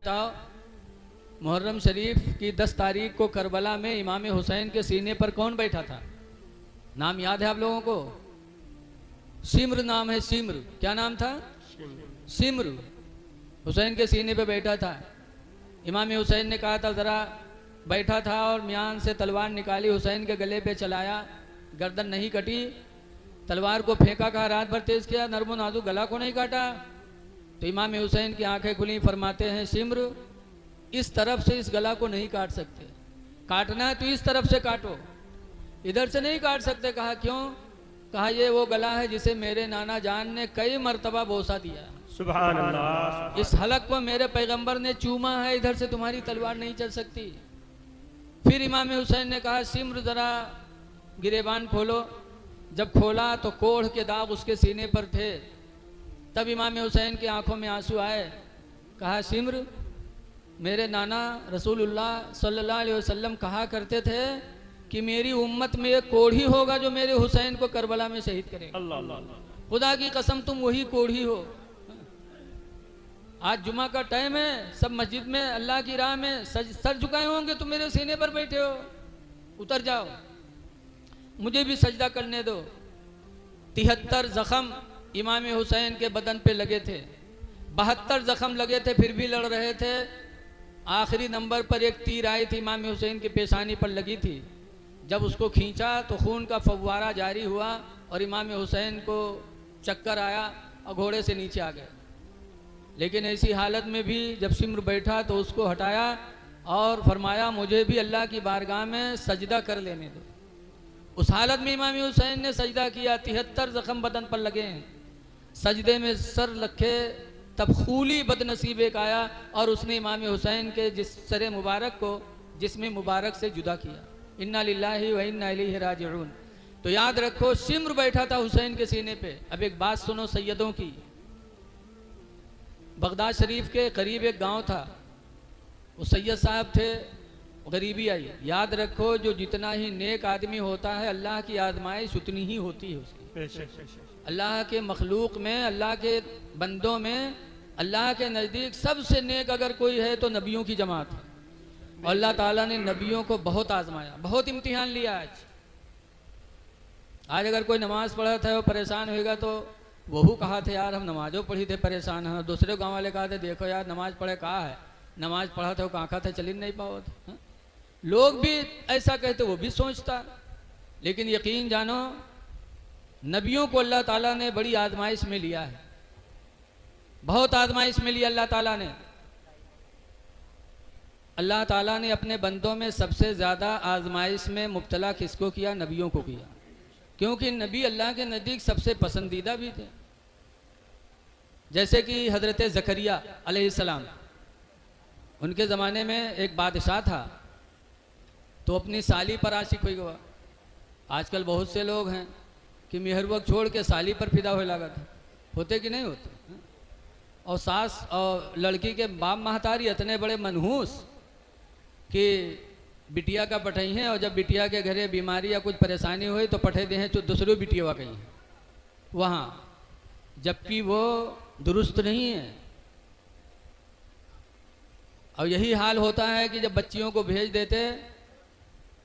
बताओ, मुहर्रम शरीफ की 10 तारीख को करबला में इमाम हुसैन के सीने पर कौन बैठा था? नाम याद है आप लोगों को? सिम्र नाम है, सिम्र। क्या नाम था? सिम्र। हुसैन के सीने पे बैठा था। इमाम हुसैन ने कहा था ज़रा, बैठा था और म्यान से तलवार निकाली, हुसैन के गले पे चलाया, गर्दन नहीं कटी, तलवार को फेंका, कहा रात भर तेज किया, नर्मो नाजुक गला को नहीं काटा। तो इमाम हुसैन की आंखें खुली, फरमाते हैं सिम्र, इस तरफ से इस गला को नहीं काट सकते, काटना है तो इस तरफ से काटो, इधर से नहीं काट सकते। कहा क्यों? कहा ये वो गला है जिसे मेरे नाना जान ने कई मर्तबा बोसा दिया, सुभान अल्लाह। इस हलक को मेरे पैगंबर ने चूमा है, इधर से तुम्हारी तलवार नहीं चल सकती। फिर इमाम हुसैन ने कहा सिम्र ज़रा गिरेबान खोलो। जब खोला तो कोढ़ के दाग उसके सीने पर थे। तब इमाम हुसैन की आंखों में आंसू आए। कहा सिम्र, मेरे नाना रसूलुल्लाह सल्लल्लाहु अलैहि वसल्लम कहा करते थे कि मेरी उम्मत में एक कोढ़ी होगा जो मेरे हुसैन को करबला में शहीद करेगा। अल्लाह अल्लाह। खुदा की कसम तुम वही कोढ़ी हो। आज जुमा का टाइम है, सब मस्जिद में अल्लाह की राह में सर झुकाए होंगे, तुम मेरे सीने पर बैठे हो। उतर जाओ, मुझे भी सजदा करने दो। 73 जख्म इमाम हुसैन के बदन पे लगे थे, 72 जख्म लगे थे, फिर भी लड़ रहे थे। आखिरी नंबर पर एक तीर आई थी, इमाम हुसैन की पेशानी पर लगी थी। जब उसको खींचा तो खून का फव्वारा जारी हुआ और इमाम हुसैन को चक्कर आया और घोड़े से नीचे आ गए। लेकिन ऐसी हालत में भी जब सिम्र बैठा तो उसको हटाया और फरमाया मुझे भी अल्लाह की बारगाह में सजदा कर लेने दो। उस हालत में इमाम हुसैन ने सजदा किया। 73 जख्म बदन पर लगे हैं। सजदे में सर रखे तब खूली बदनसीब एक आया और उसने इमाम हुसैन के सर मुबारक को जिस्म मुबारक से जुदा किया। इन्ना लिल्लाहि व इन्ना इलैहि राजिऊन। तो याद रखो, सिम्र बैठा था हुसैन के सीने पे। अब एक बात सुनो सैयदों की। बगदाद शरीफ के करीब एक गांव था, वो सैयद साहब थे, गरीबी आई। याद रखो, जो जितना ही नेक आदमी होता है अल्लाह की आजमाइश उतनी ही होती है उसकी। अल्लाह के मखलूक में, अल्लाह के बंदों में, अल्लाह के नज़दीक सबसे नेक अगर कोई है तो नबियों की जमात है। और अल्लाह ताला ने नबियों को बहुत आजमाया, बहुत इम्तिहान लिया। आज अगर कोई नमाज पढ़ा था वो परेशान होएगा तो वहू कहा थे यार हम नमाजों पढ़ी थे परेशान हैं, दूसरे गाँव वाले कहा थे देखो यार नमाज पढ़े कहा है, नमाज पढ़ा था वो कहा था चल ही नहीं पाओ थे। लोग भी ऐसा कहते, वो भी सोचता। लेकिन यकीन जानो, नबियों को अल्लाह ताला ने बड़ी आजमाइश में लिया है, बहुत आजमाइश में लिया अल्लाह ताला ने। अल्लाह ताला ने अपने बंदों में सबसे ज़्यादा आजमाइश में मुब्तला किसको किया? नबियों को किया, क्योंकि नबी अल्लाह के नज़दीक सबसे पसंदीदा भी थे। जैसे कि हज़रत ज़करिया अलैहिस्सलाम, उनके ज़माने में एक बादशाह था, तो अपनी साली पर आशिक हो गया। आजकल बहुत से लोग हैं कि मेहरबक छोड़ के साली पर फिदा होने लगा था। होते कि नहीं होते? और सास और लड़की के बाप महतारी इतने बड़े मनहूस कि बिटिया का पठई हैं, और जब बिटिया के घरे बीमारी या कुछ परेशानी हुई तो पठे दे हैं तो दूसरी बिटिया कहीं वहाँ, जबकि वो दुरुस्त नहीं है। और यही हाल होता है कि जब बच्चियों को भेज देते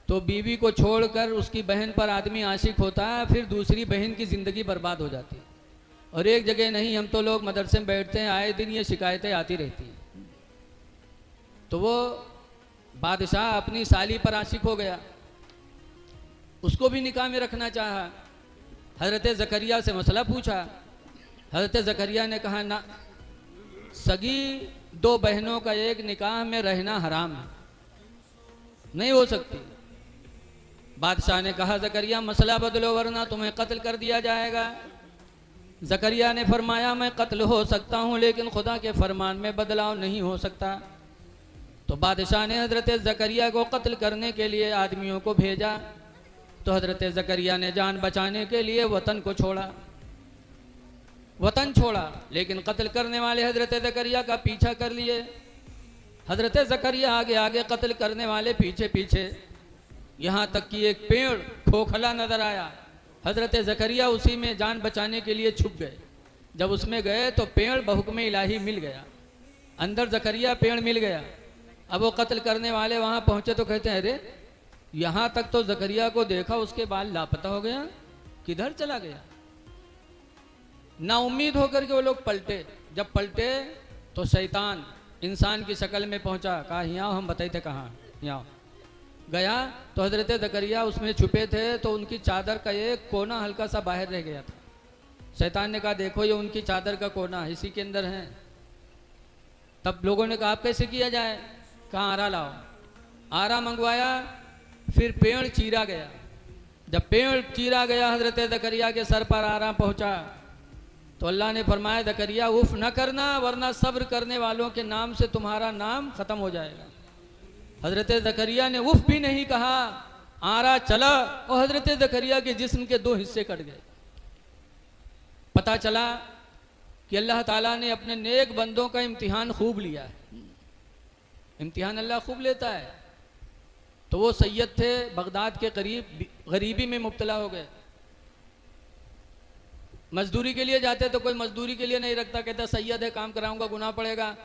तो बीवी को छोड़कर उसकी बहन पर आदमी आशिक होता है, फिर दूसरी बहन की ज़िंदगी बर्बाद हो जाती है। और एक जगह नहीं, हम तो लोग मदरसे में बैठते हैं, आए दिन ये शिकायतें आती रहती हैं। तो वो बादशाह अपनी साली पर आशिक हो गया, उसको भी निकाह में रखना चाहा। हज़रत ज़करिया से मसला पूछा। हज़रत ज़करिया ने कहा ना, सगी 2 बहनों का एक निकाह में रहना हराम है, नहीं हो सकती। बादशाह ने कहा ज़करिया मसला बदलो वरना तुम्हें कत्ल कर दिया जाएगा। ज़करिया ने फरमाया मैं कत्ल हो सकता हूँ लेकिन खुदा के फरमान में बदलाव नहीं हो सकता। तो बादशाह ने हज़रत ज़करिया को कत्ल करने के लिए आदमियों को भेजा। तो हज़रत ज़करिया ने जान बचाने के लिए वतन को छोड़ा, वतन छोड़ा, लेकिन कत्ल करने वाले हज़रत ज़करिया का पीछा कर लिए। हज़रत ज़करिया आगे आगे, कत्ल करने वाले पीछे पीछे, यहाँ तक कि एक पेड़ खोखला नजर आया। हज़रत ज़करिया उसी में जान बचाने के लिए छुप गए। जब उसमें गए तो पेड़ बहुक्म इलाही मिल गया। अंदर जकरिया पेड़ मिल गया। अब वो कत्ल करने वाले वहां पहुंचे तो कहते हैं अरे यहां तक तो जकरिया को देखा, उसके बाद लापता हो गया, किधर चला गया। ना उम्मीद होकर के वो लोग पलटे। जब पलटे तो शैतान इंसान की शक्ल में पहुंचा, कहा यहाँ हम बताए थे कहाँ, यहाँ गया तो हजरत जकरिया उसमें छुपे थे, तो उनकी चादर का एक कोना हल्का सा बाहर रह गया था। शैतान ने कहा देखो ये उनकी चादर का कोना इसी के अंदर है। तब लोगों ने कहा कैसे किया जाए, कहाँ आरा लाओ। आरा मंगवाया, फिर पेड़ चीरा गया। जब पेड़ चीरा गया हजरत जकरिया के सर पर आरा पहुंचा तो अल्लाह ने फरमाया जकरिया उफ न करना, वरना सब्र करने वालों के नाम से तुम्हारा नाम खत्म हो जाएगा। हजरत जकरिया ने उफ भी नहीं कहा, आरा चला और हजरत जकरिया के जिस्म के 2 हिस्से कट गए। पता चला कि अल्लाह ताला ने अपने नेक बंदों का इम्तिहान खूब लिया है। इम्तिहान अल्लाह खूब लेता है। तो वो सैयद थे बगदाद के करीब, गरीबी में मुब्तला हो गए। मजदूरी के लिए जाते तो कोई मजदूरी के लिए नहीं रखता, कहता सैयद है काम कराऊंगा गुनाह पड़ेगा,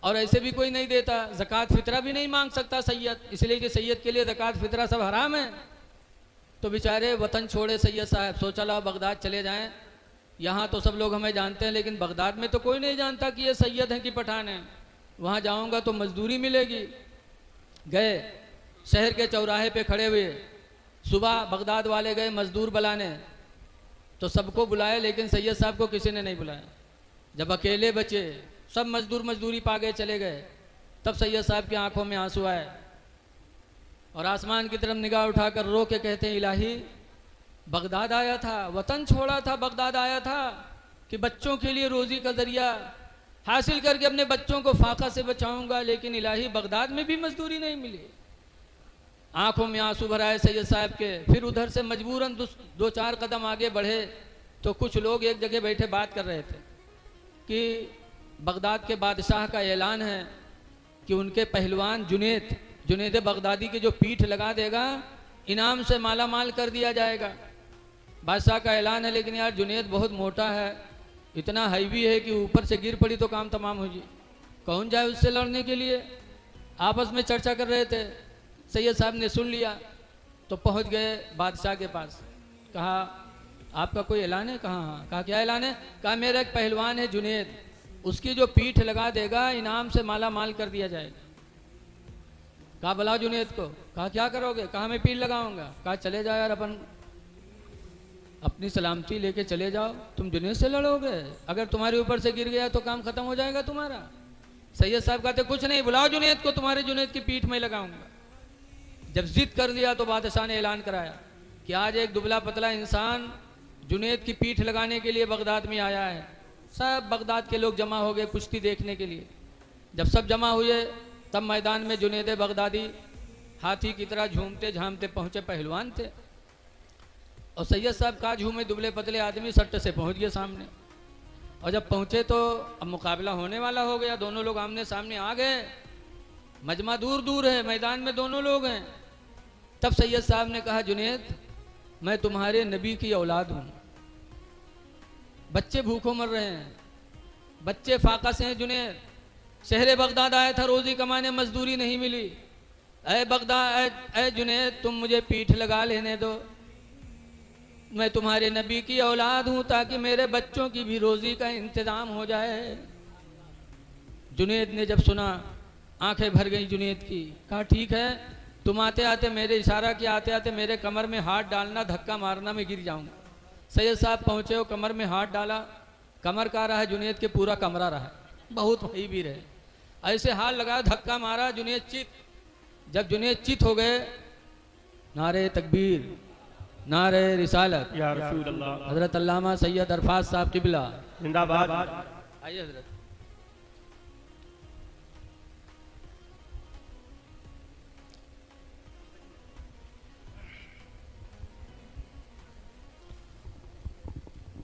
और ऐसे भी कोई नहीं देता। ज़कात फितरा भी नहीं मांग सकता सैयद, इसलिए कि सैयद के लिए ज़कात फितरा सब हराम है। तो बेचारे वतन छोड़े सैयद साहब, सोचा ला बगदाद चले जाएं, यहाँ तो सब लोग हमें जानते हैं लेकिन बगदाद में तो कोई नहीं जानता कि ये सैयद हैं कि पठान हैं, वहाँ जाऊँगा तो मजदूरी मिलेगी। गए, शहर के चौराहे पे खड़े हुए, सुबह बगदाद वाले गए मजदूर बुलाने, तो सबको बुलाए लेकिन सैयद साहब को किसी ने नहीं बुलाया। जब अकेले बचे, सब मजदूर मजदूरी पा गए चले गए, तब सैयद साहब की आंखों में आंसू आए और आसमान की तरफ निगाह उठाकर रो के कहते हैं इलाही बगदाद आया था, वतन छोड़ा था, बगदाद आया था कि बच्चों के लिए रोज़ी का ज़रिया हासिल करके अपने बच्चों को फाका से बचाऊंगा, लेकिन इलाही बगदाद में भी मजदूरी नहीं मिली। आंखों में आंसू भराए सैयद साहब के। फिर उधर से मजबूरन 2-4 कदम आगे बढ़े तो कुछ लोग एक जगह बैठे बात कर रहे थे कि बगदाद के बादशाह का ऐलान है कि उनके पहलवान जुनेद बगदादी की जो पीठ लगा देगा इनाम से माला माल कर दिया जाएगा। बादशाह का ऐलान है, लेकिन यार जुनेद बहुत मोटा है, इतना हैवी है कि ऊपर से गिर पड़ी तो काम तमाम हो जाए, कौन जाए उससे लड़ने के लिए। आपस में चर्चा कर रहे थे। सैयद साहब ने सुन लिया तो पहुंच गए बादशाह के पास। कहा आपका कोई ऐलान है? कहा हाँ। कहा क्या ऐलान है? कहा मेरा एक पहलवान है जुनेद, उसकी जो पीठ लगा देगा इनाम से माला माल कर दिया जाएगा। कहा बुलाओ जुनेद को। कहा क्या करोगे? कहा मैं पीठ लगाऊंगा। कहा चले जाओ यार, अपन अपनी सलामती लेके चले जाओ, तुम जुनेद से लड़ोगे, अगर तुम्हारे ऊपर से गिर गया तो काम खत्म हो जाएगा तुम्हारा। सैयद साहब कहते कुछ नहीं, बुलाओ जुनेद को, तुम्हारे जुनेद की पीठ में लगाऊंगा। जब जिद कर दिया तो बादशाह ने ऐलान कराया कि आज एक दुबला पतला इंसान जुनेद की पीठ लगाने के लिए बगदाद में आया है। सब बगदाद के लोग जमा हो गए कुश्ती देखने के लिए। जब सब जमा हुए तब मैदान में जुनेद बगदादी हाथी की तरह झूमते झामते पहुंचे। पहलवान थे और सैयद साहब का झूमे दुबले पतले आदमी सट्ट से पहुंच गए सामने। और जब पहुंचे तो अब मुकाबला होने वाला हो गया, दोनों लोग आमने सामने आ गए। मजमा दूर दूर है, मैदान में दोनों लोग हैं। तब सैयद साहब ने कहा जुनेद मैं तुम्हारे नबी की औलाद हूँ, बच्चे भूखों मर रहे हैं, बच्चे फाका से हैं। जुनेद शहर बगदाद आया था रोजी कमाने, मजदूरी नहीं मिली। ऐ जुनेद तुम मुझे पीठ लगा लेने दो, मैं तुम्हारे नबी की औलाद हूँ, ताकि मेरे बच्चों की भी रोजी का इंतजाम हो जाए। जुनेद ने जब सुना आंखें भर गई जुनेद की। कहा ठीक है, तुम आते आते मेरे इशारा किया, आते आते मेरे कमर में हाथ डालना, धक्का मारना, मैं गिर जाऊंगा। सैयद साहब पहुंचे हो, कमर में हाथ डाला, कमर का रहा जुनेद के पूरा कमरा रहा, बहुत वही भी रहे। ऐसे हाथ लगाया, धक्का मारा, जुनेद चित। जब जुनेद चित हो गए, नारे तकबीर, नारे रिसालत, या रसूल अल्लाह, हजरत अल्लामा सैयद अरफात साहब किबला जिंदाबाद। आइए हजरत।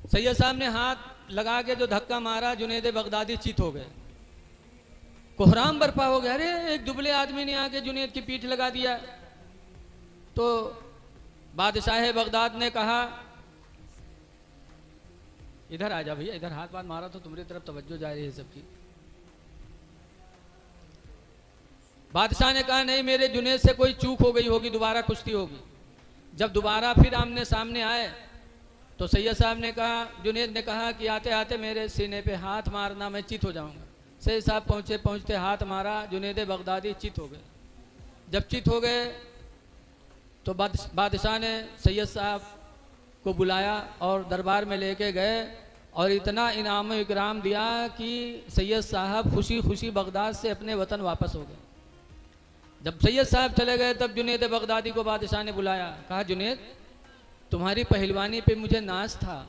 सैयद साहब ने हाथ लगा के जो धक्का मारा, जुनेद बगदादी चित हो गए, कोहराम बर्पा हो गया। अरे एक दुबले आदमी ने आके जुनेद की पीठ लगा दिया। तो बादशाह बगदाद ने कहा इधर आ जा भैया, इधर हाथ बात मारा तो तुम्हारी तरफ तवज्जो जा रही है सबकी। बादशाह ने कहा नहीं, मेरे जुनेद से कोई चूक हो गई होगी, दोबारा कुश्ती होगी। जब दोबारा फिर आमने सामने आए तो सैयद साहब ने कहा, जुनेद ने कहा कि आते आते मेरे सीने पे हाथ मारना, मैं चित हो जाऊंगा। सैयद साहब पहुँचते हाथ मारा, जुनेद बगदादी चित हो गए। जब चित हो गए तो बादशाह ने सैयद साहब को बुलाया और दरबार में लेके गए और इतना इनाम इकराम दिया कि सैयद साहब खुशी खुशी बगदाद से अपने वतन वापस हो गए। जब सैयद साहब चले गए तब जुनेद बगदादी को बादशाह ने बुलाया, कहा जुनेद, तुम्हारी पहलवानी पे मुझे नाज था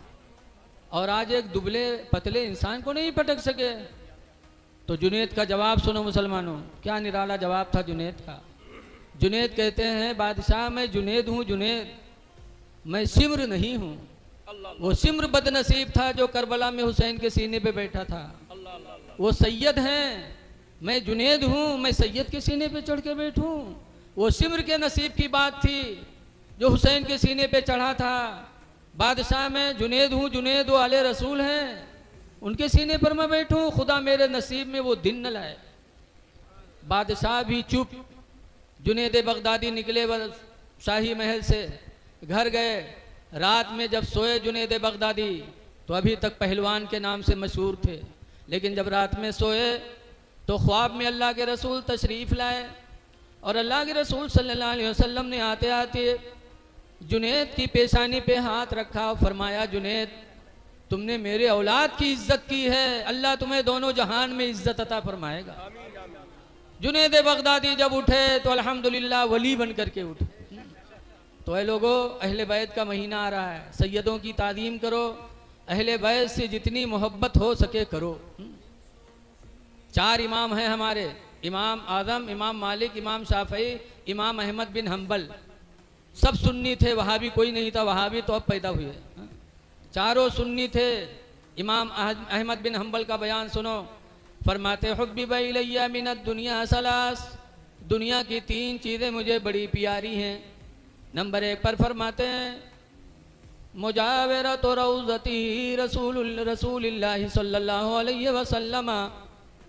और आज एक दुबले पतले इंसान को नहीं पटक सके। तो जुनेद का जवाब सुनो मुसलमानों, क्या निराला जवाब था जुनेद का। जुनेद कहते हैं, बादशाह मैं जुनेद हूँ जुनेद, मैं सिम्र नहीं हूँ। वो सिम्र बदनसीब था जो करबला में हुसैन के सीने पे बैठा था। वो सैयद हैं, मैं जुनेद हूँ, मैं सैयद के सीने पे चढ़ के बैठूँ। वो सिम्र के नसीब की बात थी जो हुसैन के सीने पे चढ़ा था। बादशाह मैं जुनेद हूँ जुनेद, वो आले रसूल हैं, उनके सीने पर मैं बैठूँ, खुदा मेरे नसीब में वो दिन न लाए। बादशाह भी चुप। जुनेद बगदादी निकले शाही महल से, घर गए। रात में जब सोए जुनेद बगदादी तो अभी तक पहलवान के नाम से मशहूर थे, लेकिन जब रात में सोए तो ख्वाब में अल्लाह के रसूल तशरीफ़ लाए और अल्लाह के रसूल सल्लल्लाहु अलैहि वसल्लम ने आते आते जुनेद की पेशानी पे हाथ रखा और फरमाया, जुनेद तुमने मेरे औलाद की इज्जत की है, अल्लाह तुम्हें दोनों जहान में इज्जत अता फरमाएगा। जुनेद बगदादी जब उठे तो अल्हम्दुलिल्लाह वली बन करके उठे। तो ऐ लोगों, अहले बैत का महीना आ रहा है, सैयदों की तादीम करो, अहले बैत से जितनी मोहब्बत हो सके करो। 4 इमाम हैं हमारे, इमाम आज़म, इमाम मालिक, इमाम शाफ़ई, इमाम अहमद बिन हम्बल। सब सुन्नी थे, वहाबी कोई नहीं था। वहाबी तो अब पैदा हुए, चारों सुन्नी थे। इमाम अहमद बिन हम्बल का बयान सुनो, फरमाते हुब्बिबा इलैया मिनद दुनिया सलास, दुनिया की 3 चीज़ें मुझे बड़ी प्यारी हैं। नंबर 1 पर फरमाते हैं, मुजावरत रौज़ती रसूलिल्लाह सल्लल्लाहु अलैहि वसल्लम,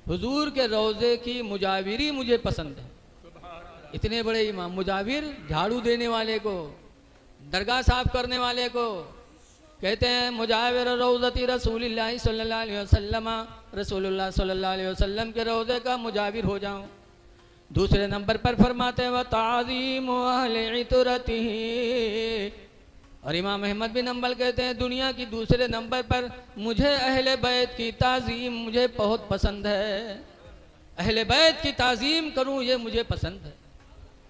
हुजूर के रोज़े की मुजाविरी मुझे पसंद है। इतने बड़े इमाम, मुजाविर झाड़ू देने वाले को, दरगाह साफ करने वाले को कहते हैं मुजाविर रौज़ती रसूलिल्लाह सल्लल्लाहु अलैहि वसल्लम, रसूलुल्लाह सल्लल्लाहु अलैहि वसल्लम के रोज़े का मुजाविर हो जाऊं। दूसरे नंबर पर फरमाते हैं व ताज़ीम अहले इतरतिही, और इमाम अहमद बिन हम्बल कहते हैं दुनिया की दूसरे नंबर पर मुझे अहले बैत की ताज़ीम मुझे बहुत पसंद है, अहले बैत की ताज़ीम करूं ये मुझे पसंद है।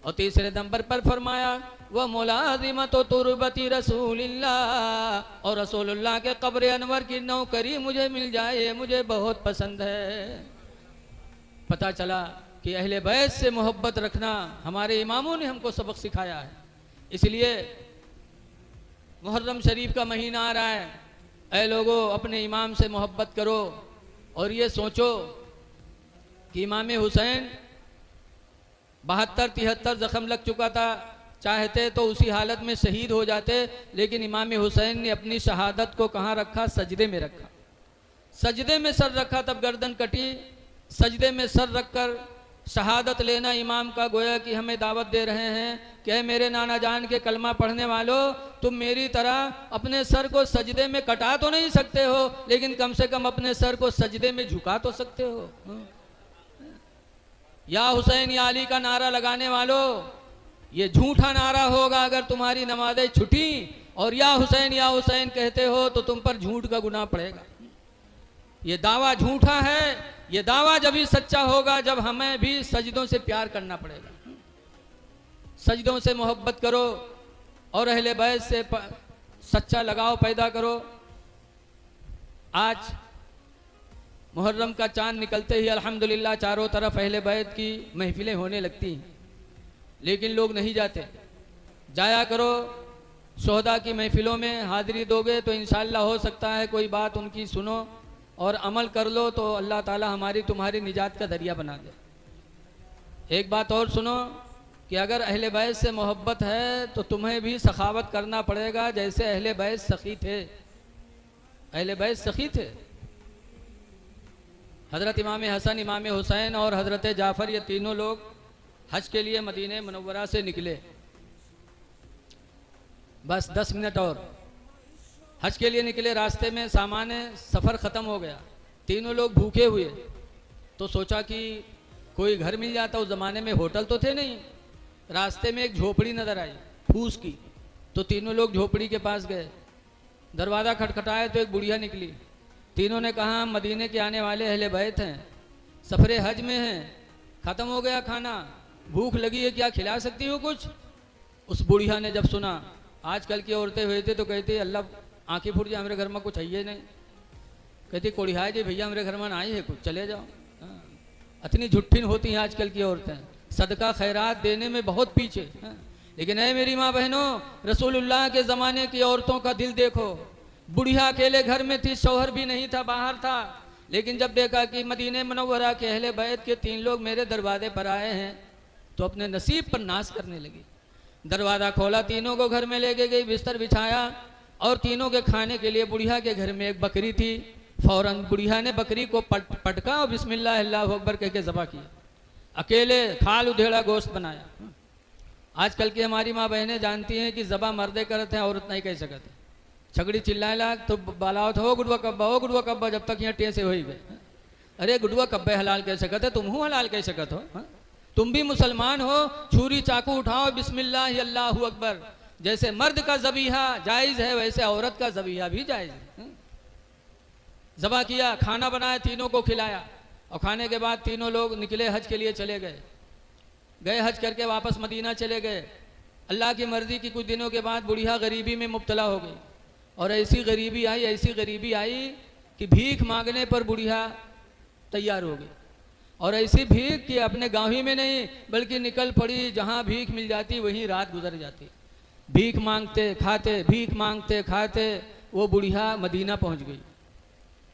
और तीसरे नंबर पर फरमाया वह मुलाजिमत तुरबती रसूलिल्लाह, और रसूलुल्लाह के कब्र अनवर की नौकरी मुझे मिल जाए मुझे बहुत पसंद है। पता चला कि अहले बैत से मोहब्बत रखना हमारे इमामों ने हमको सबक सिखाया है। इसलिए मुहर्रम शरीफ का महीना आ रहा है, ऐ लोगों अपने इमाम से मोहब्बत करो और ये सोचो कि इमाम हुसैन 72-73 ज़ख्म लग चुका था, चाहते तो उसी हालत में शहीद हो जाते, लेकिन इमाम हुसैन ने अपनी शहादत को कहाँ रखा? सजदे में रखा। सजदे में सर रखा तब गर्दन कटी। सजदे में सर रखकर शहादत लेना इमाम का गोया कि हमें दावत दे रहे हैं कि मेरे नाना जान के कलमा पढ़ने वालों, तुम मेरी तरह अपने सर को सजदे में कटा तो नहीं सकते हो, लेकिन कम से कम अपने सर को सजदे में झुका तो सकते हो। या हुसैन या अली का नारा लगाने वालों, ये झूठा नारा होगा अगर तुम्हारी नमाजें छुटी और या हुसैन कहते हो तो तुम पर झूठ का गुनाह पड़ेगा। ये दावा झूठा है। ये दावा जब ही सच्चा होगा जब हमें भी सजदों से प्यार करना पड़ेगा। सजदों से मोहब्बत करो और अहले बैत से सच्चा लगाव पैदा करो। आज मुहर्रम का चांद निकलते ही अल्हम्दुलिल्लाह चारों तरफ अहले बैत की महफिलें होने लगती हैं, लेकिन लोग नहीं जाते। जाया करो, शोहदा की महफिलों में हाजिरी दोगे तो इंशाअल्लाह हो सकता है कोई बात उनकी सुनो और अमल कर लो तो अल्लाह ताला हमारी तुम्हारी निजात का दरिया बना दे। एक बात और सुनो कि अगर अहले बैत से मोहब्बत है तो तुम्हें भी सखावत करना पड़ेगा जैसे अहले बैत सखी थे। अहले बैत सखी थे। हज़रत इमाम हसन, इमाम हुसैन और हज़रत जाफ़र, ये तीनों लोग हज के लिए मदीने मुनव्वरा से निकले, बस 10 मिनट और हज के लिए निकले। रास्ते में सामान्य सफ़र ख़त्म हो गया, तीनों लोग भूखे हुए, तो सोचा कि कोई घर मिल जाता। उस ज़माने में होटल तो थे नहीं। रास्ते में एक झोपड़ी नज़र आई फूस की, तो तीनों लोग झोपड़ी के पास गए। दरवाज़ा खटखटाया तो एक बुढ़िया निकली। तीनों ने कहा हम मदीने के आने वाले अहले बैत हैं, सफ़रे हज में हैं, ख़त्म हो गया खाना, भूख लगी है, क्या खिला सकती हो कुछ? उस बुढ़िया ने जब सुना, आजकल की औरतें हुए थे तो कहती अल्लाह आँखें फूट जाए, हमारे घर में कुछ है ही नहीं। कहती कोड़िहाय जी भैया हमारे घर में आई है कुछ, चले जाओ। इतनी झुट्ठिन होती हैं आजकल की औरतें, सदका खैरात देने में बहुत पीछे। लेकिन ऐ मेरी माँ बहनों, रसूलुल्लाह के ज़माने की औरतों का दिल देखो। बुढ़िया अकेले घर में थी, शौहर भी नहीं था, बाहर था, लेकिन जब देखा कि मदीने मुनव्वरा के अहले बैत के 3 लोग मेरे दरवाजे पर आए हैं, तो अपने नसीब पर नाश करने लगी। दरवाज़ा खोला, तीनों को घर में लेके गई, बिस्तर बिछाया और तीनों के खाने के लिए बुढ़िया के घर में एक बकरी थी। फौरन बुढ़िया ने बकरी को पटका और बिस्मिल्लाह अल्लाहु अकबर कह के ज़बह किया। अकेले खाल उधेड़ा गोश्त बनाया। आजकल की हमारी माँ बहनें जानती हैं कि ज़बह मर्दे करते हैं, औरत नहीं कह सकते। छगड़ी चिल्लाए लाग तो बालाओ हो गुडवा कब्बा, हो गुडवा कब्बा, जब तक यहाँ टेसे हो ही गए। अरे गुडवा कब्बे हलाल कह सकते, तुम हूँ हलाल कह सकत हो? तुम भी मुसलमान हो, छुरी चाकू उठाओ, बिस्मिल्लाह अल्लाहु अकबर। जैसे मर्द का ज़बीहा जायज़ है, वैसे औरत का ज़बीहा भी जायज़ है। ज़बह किया, खाना बनाया, तीनों को खिलाया और खाने के बाद तीनों लोग निकले, हज के लिए चले गए। हज करके वापस मदीना चले गए। अल्लाह की मर्ज़ी की कुछ दिनों के बाद बुढ़िया गरीबी में मुब्तला हो गई और ऐसी गरीबी आई कि भीख मांगने पर बुढ़िया तैयार हो गई। और ऐसी भीख कि अपने गाँव ही में नहीं बल्कि निकल पड़ी, जहाँ भीख मिल जाती वहीं रात गुजर जाती। भीख मांगते खाते वो बुढ़िया मदीना पहुँच गई।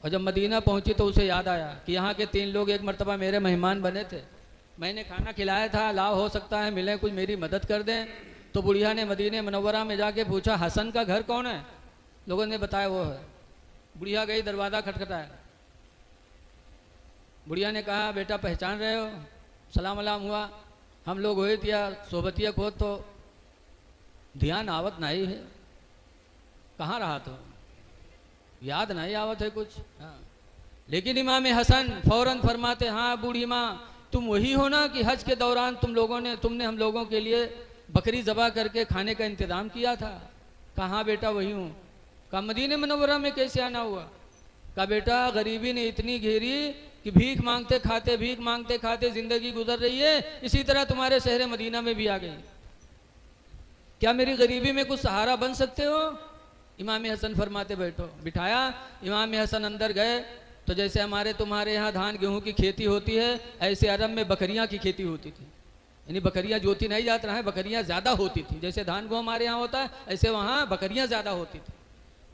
और जब मदीना पहुँची तो उसे याद आया कि यहाँ के 3 लोग एक मर्तबा मेरे मेहमान बने थे, मैंने खाना खिलाया था, लाभ हो सकता है मिले, कुछ मेरी मदद कर दें। तो बुढ़िया ने मदीने मुनव्वरा में जाके पूछा हसन का घर कौन है? लोगों ने बताया वो है। बुढ़िया गई, दरवाज़ा खटखटाया। बुढ़िया ने कहा बेटा पहचान रहे हो? सलाम अलाम हुआ, हम लोग हुए दिया सोबतिया को, तो ध्यान आवत नहीं है, कहाँ रहा तो याद नहीं आवत है कुछ। हाँ। लेकिन इमाम हसन फौरन फरमाते हाँ बूढ़ी माँ तुम वही हो ना कि हज के दौरान तुमने हम लोगों के लिए बकरी ज़बह करके खाने का इंतज़ाम किया था? कहाँ बेटा वही हूँ। कहा मदीने मुनव्वरा में कैसे आना हुआ? कहा बेटा गरीबी ने इतनी घेरी कि भीख मांगते खाते ज़िंदगी गुजर रही है, इसी तरह तुम्हारे शहर मदीना में भी आ गई। क्या मेरी गरीबी में कुछ सहारा बन सकते हो? इमाम हसन फरमाते बैठो। बिठाया, इमाम हसन अंदर गए तो जैसे हमारे तुम्हारे यहाँ धान गेहूँ की खेती होती है, ऐसे अरब में बकरियाँ की खेती होती थी। यानी बकरियाँ जोती नहीं जात रहा है, बकरियाँ ज़्यादा होती थी। जैसे धान गेहूँ हमारे यहाँ होता है, ऐसे वहाँ बकरियाँ ज़्यादा होती थी।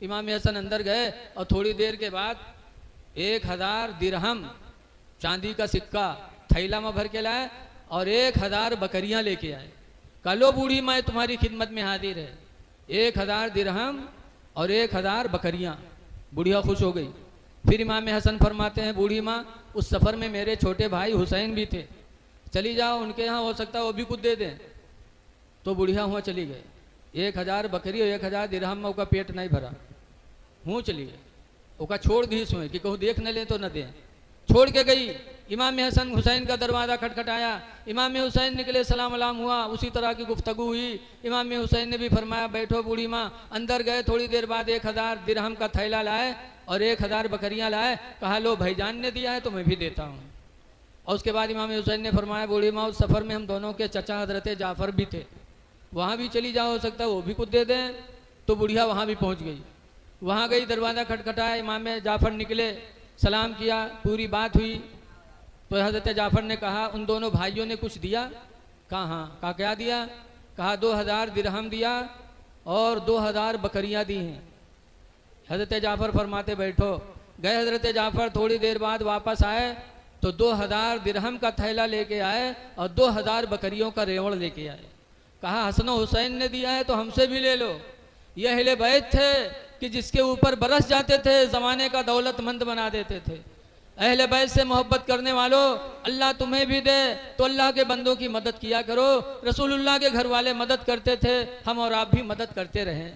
इमाम हसन अंदर गए और थोड़ी देर के बाद 1000 दिरहम चांदी का सिक्का थैला में भर के लाए और 1000 बकरियाँ लेके आए। कहा लो बूढ़ी मैं तुम्हारी खिदमत में हाजिर है। 1000 दिरहम और 1000 बकरियाँ। बुढ़िया खुश हो गई। फिर इमाम हसन फरमाते हैं बूढ़ी माँ उस सफ़र में मेरे छोटे भाई हुसैन भी थे, चली जाओ उनके यहाँ, हो सकता है वो भी कुछ दे दें। तो बुढ़िया हुआ चली गए। 1000 बकरी और 1000 दिरहम में उसका पेट नहीं भरा, हूँ चली गई। उसका छोड़ दी सोए कि कहूँ देख न ले तो न दें, छोड़ के गई। इमाम हसन हुसैन का दरवाज़ा खटखटाया, इमाम हुसैन निकले, सलाम अलाम हुआ, उसी तरह की गुफ्तगू हुई। इमाम हुसैन ने भी फरमाया बैठो बूढ़ी माँ। अंदर गए, थोड़ी देर बाद 1000 दिरहम का थैला लाए और 1000 बकरियाँ लाए। कहा लो भाईजान ने दिया है तो मैं भी देता हूँ। और उसके बाद इमाम हुसैन ने फरमाया बूढ़ी माँ उस सफ़र में हम दोनों के चचा हजरत जाफ़र भी थे, वहाँ भी चली जाओ, हो सकता है वो भी कुछ दे दें। तो बुढ़िया वहाँ भी पहुँच गई। वहाँ गई, दरवाज़ा खटखटाया, इमाम जाफ़र निकले, सलाम किया, पूरी बात हुई। तो हज़रत जाफ़र ने कहा उन दोनों भाइयों ने कुछ दिया? कहा हाँ। कहा क्या दिया? कहा 2000 दिरहम दिया और 2000 बकरियाँ दी हैं। हज़रत जाफ़र फरमाते बैठो। गए हज़रत जाफ़र, थोड़ी देर बाद वापस आए तो 2000 दिरहम का थैला लेके आए और 2000 बकरियों का रेवड़ लेके आए। कहा हसन हुसैन ने दिया है तो हमसे भी ले लो। ये अहले बैत थे कि जिसके ऊपर बरस जाते थे ज़माने का दौलतमंद बना देते थे। अहले बैत से मोहब्बत करने वालों, अल्लाह तुम्हें भी दे तो अल्लाह के बंदों की मदद किया करो। रसूलुल्लाह के घर वाले मदद करते थे, हम और आप भी मदद करते रहे।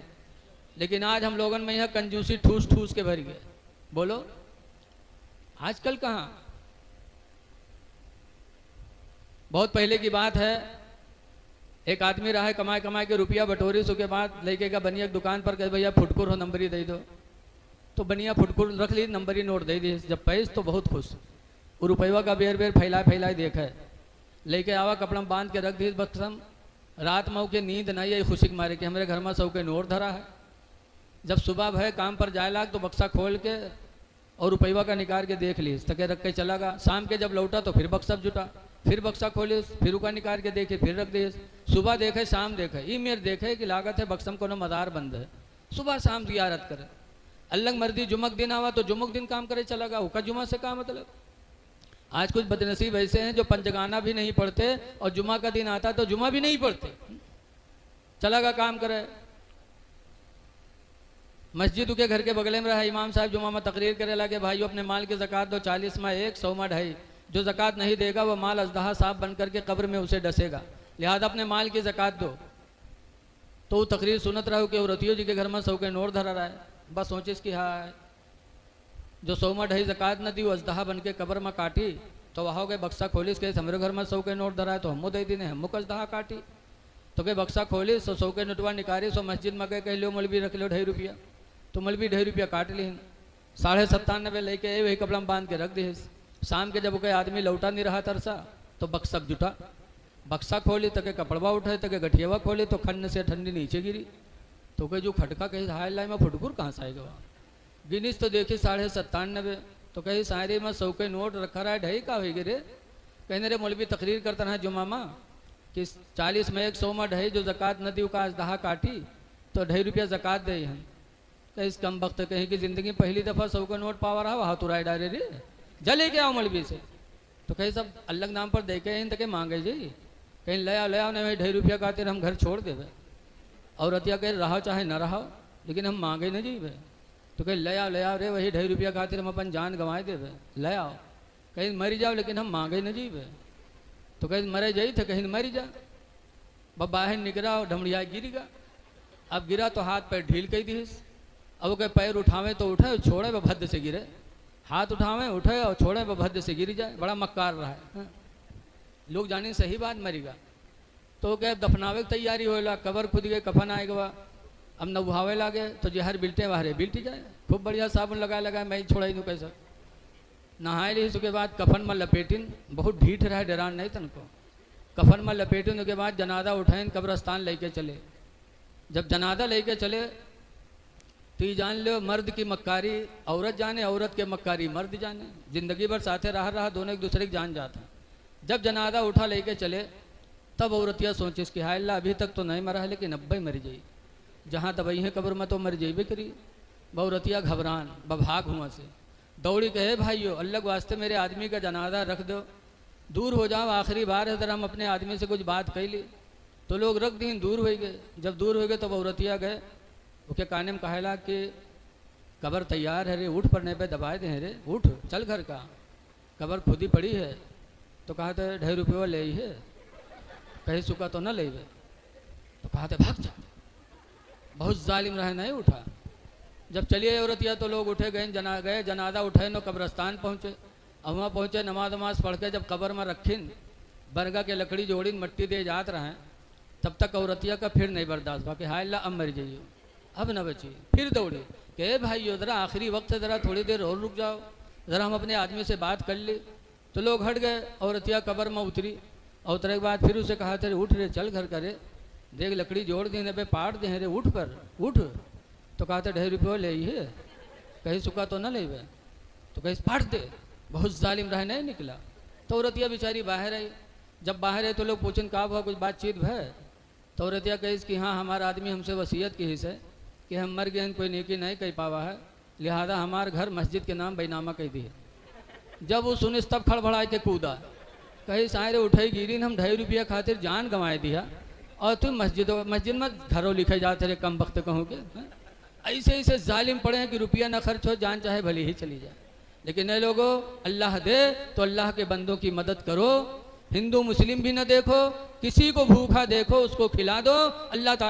लेकिन आज हम लोगों में यह कंजूसी ठूस ठूस के भर गए। बोलो आजकल कहाँ। बहुत पहले की बात है, एक आदमी रहा है, कमाए कमाए के रुपया बटोरी, उसके बाद लेके का बनिया दुकान पर कहे भैया फुटकुर हो नंबरी दे दो। तो बनिया फुटकुर रख ली, नंबरी नोट दे दी। जब पैस तो बहुत खुश, वो रुपया का बेर बेर फैलाए फैलाए देखा है, लेके आवा कपड़ा बांध के रख दी बक्सम। रात में के नींद नहीं आई खुशी के मारे कि हमारे घर में सौ के नोट धरा है। जब सुबह भय काम पर जाए लाग तो बक्सा खोल के और रुपया का निकाल के देख ली, तके रख के चला गया। शाम के जब लौटा तो फिर बक्सा जुटा, फिर बक्सा खोले, फिर उका निकाल के देखे, फिर रख दिए। सुबह देखे शाम देखे, ई मेर देखे कि लागत है बक्सम को मदार बंद है। सुबह शाम जियारत करे, अल्लाह मर्दी जुमक दिन आवा तो जुमक दिन काम करे चला गया, उका जुमा से का मतलब। आज कुछ बदनसीब ऐसे हैं जो पंचगाना भी नहीं पढ़ते और जुमा का दिन आता तो जुमा भी नहीं पढ़ते, चला गया काम करे। मस्जिद के घर के बगले में रहा इमाम साहब जुमा में तकरीर करे लगे, भाइयों अपने माल की ज़कात दो, 40 में 1, 100 में 2.5। जो ज़कात नहीं देगा वो माल अजदहा साहब बन करके कब्र में उसे डसेगा, लिहाजा अपने माल की ज़कात दो। तो वो तकरीर सुनत रहो कि औरतियों जी के घर में 100 के नोट धरा रहा है। बस सोचिस कि हाँ जो 100 में 2.5 ज़कात न दी वो अजदहा बन के कब्र में काटी, तो वहाँ गए बक्सा खोलिस के हमारे घर में 100 के नोट धरा है तो हमो दे दीने, हमको अजदहा काटी। तो के बक्सा खोलिस तो 100 के नोटवा निकाली, सो मस्जिद में गए कह लो मौलवी रख लो 2.5 रुपया, तो मौलवी 2.5 रुपया काट ली। 97.5 लेके वही कपड़ा में बांध के रख दी। शाम के जब कोई आदमी लौटा नहीं रहा तरसा तो बक्सा जुटा, बक्सा खोली तके कपड़वा उठाए, तके गठियावा खोली तो खन्न से ठंडी नीचे गिरी। तो कहे जो खटका कही हाय लाई में फुटकुर कहाँ से आएगा। गिनीस तो देखी 97.5, तो कही सायरी में 100 के नोट रखा रहा है, 2.5 का होगी रे। कहने रे मौलवी तकरीर करता रहा जुमा माँ कि 40 में 1, 100 में 2.5 जो ज़कात न दी का अजदहा काटी तो 2.5 रुपया ज़कात दे हैं। कहीं इस कम वक्त कहीं की ज़िंदगी पहली दफ़ा 100 का नोट पावा रहा वहाँ तुराए डाले रे, जले के आओ मौलवी से। तो कहीं सब अलग नाम पर देखे इन तक मांगे जी, कहीं ले आओ नहीं भाई 2.5 रुपया खातिर हम घर छोड़ देवे। और अतिया कह रहा चाहे न रहा लेकिन हम मांगे न जी भाई। तो कहीं ले आओ रे वही 2.5 रुपया खातिर हम अपन जान गंवाए देवे, ले आओ। कहीं मरी जाओ लेकिन हम मांगे न जी भाई। तो कहीं मरे जाई थे कहीं मरी जा। बब बाहर निकला और ढमड़िया गिरेगा। अब गिरा तो हाथ पैर ढील कही दीस। अब वो कहे पैर उठावे तो उठे, छोड़े वह भद्द से गिरे। हाथ उठावे उठे और छोड़े वह भद्द से गिरी जाए, बड़ा मक्कार रहा है। लोग जाने सही बात मरीगा। तो क्या दफनावे की तैयारी होएला, कबर खुद गए कफन आएगा। अब नहावे लागे तो जहर बिल्टे वाहरे बिल्टी जाए, खूब बढ़िया साबुन लगाए मैं छोड़ा ही दूँ कैसा। नहाए ली उसके बाद कफन में लपेटिन, बहुत ढीठ रहा डरान नहीं तनको। कफन में लपेटिन के बाद जनाजा उठाइन कब्रस्तान लेके चले। जब जनाजा लेके चले तो ये जान लो मर्द की मक्कारी औरत जाने, औरत के मक्कारी मर्द जाने। जिंदगी भर साथे रहा दोनों एक दूसरे की जान जाता। जब जनाजा उठा लेके चले तब औरतिया सोचिस कि हाय अल्लाह अभी तक तो नहीं मरा है लेकिन अब मर जाई, जहाँ दवाई है कब्र में तो मर जाइबे करी। बहुरतिया घबरान बभाग हुआ से दौड़ी कहे भाइयों अल्लाह वास्ते मेरे आदमी का जनाजा रख दो, दूर हो जाओ, आखिरी बार है जरा हम अपने आदमी से कुछ बात कह ली। तो लोग रख दी, दूर हो गए। जब दूर हो गए तो बहुरतिया गए, उसके काने में कहला कि कब्र तैयार है रे, उठ पड़ने पे दबाए दे रे, उठ चल घर का, कब्र खुद ही पड़ी है। तो कहा था 2.5 रुपये ले ही है, कहीं सुखा तो न ले। तो कहा था भाग जा, बहुत जालिम रहे नहीं उठा। जब चलिए औरतिया तो लोग उठे गए जनाजा उठे नो कब्रस्तान पहुँचे। अब वहाँ पहुँचे नमाज वमाज पढ़ के जब कब्र में रखिन बरगा के लकड़ी जोड़ी मट्टी दे जात रहे, तब तक औरतिया का फिर नहीं बर्दाश्त हुआ कि हाय अल्लाह अब मर जाइए, अब न बची। फिर दौड़े कि भाई ज़रा आखिरी वक्त है, ज़रा थोड़ी देर और रुक जाओ, ज़रा हम अपने आदमी से बात कर ले। तो लोग हट गए, औरतिया कब्र में उतरी और उतरे के बाद फिर उसे कहा थे उठ रे चल घर करे, देख लकड़ी जोड़ देने पे पाट दे रे, उठ पर उठ। तो कहा था 2.5 रुपये ले ही है, कहीं सुखा तो न ले। तो कहीं पाट दे, बहुत जालिम रहे नहीं निकला। तो औरतिया बेचारी बाहर आई। जब बाहर आई तो लोग पूछन का हुआ, कुछ बातचीत है। तो औरतिया कही कि हाँ हमारा आदमी हमसे वसीयत की हिस्से कि हम मर गए कोई नेकी नहीं कह पावा है, लिहाजा हमारे घर मस्जिद के नाम बैनामा कह दी है। जब वो सुनिस तब खड़बड़ाए के कूदा, कहीं सारे उठे गिरी हम 2.5 रुपया खातिर जान गंवाए दिया और तुम मस्जिद में घरों लिखे जाते रहे कम वक्त कहूँ के। ऐसे ऐसे जालिम पड़े हैं कि रुपया ना खर्च हो, जान चाहे भले ही चली जाए। लेकिन ये लोगों, अल्लाह दे तो अल्लाह के बंदों की मदद करो। हिंदू मुस्लिम भी न देखो, किसी को भूखा देखो उसको खिला दो। अल्लाह ताला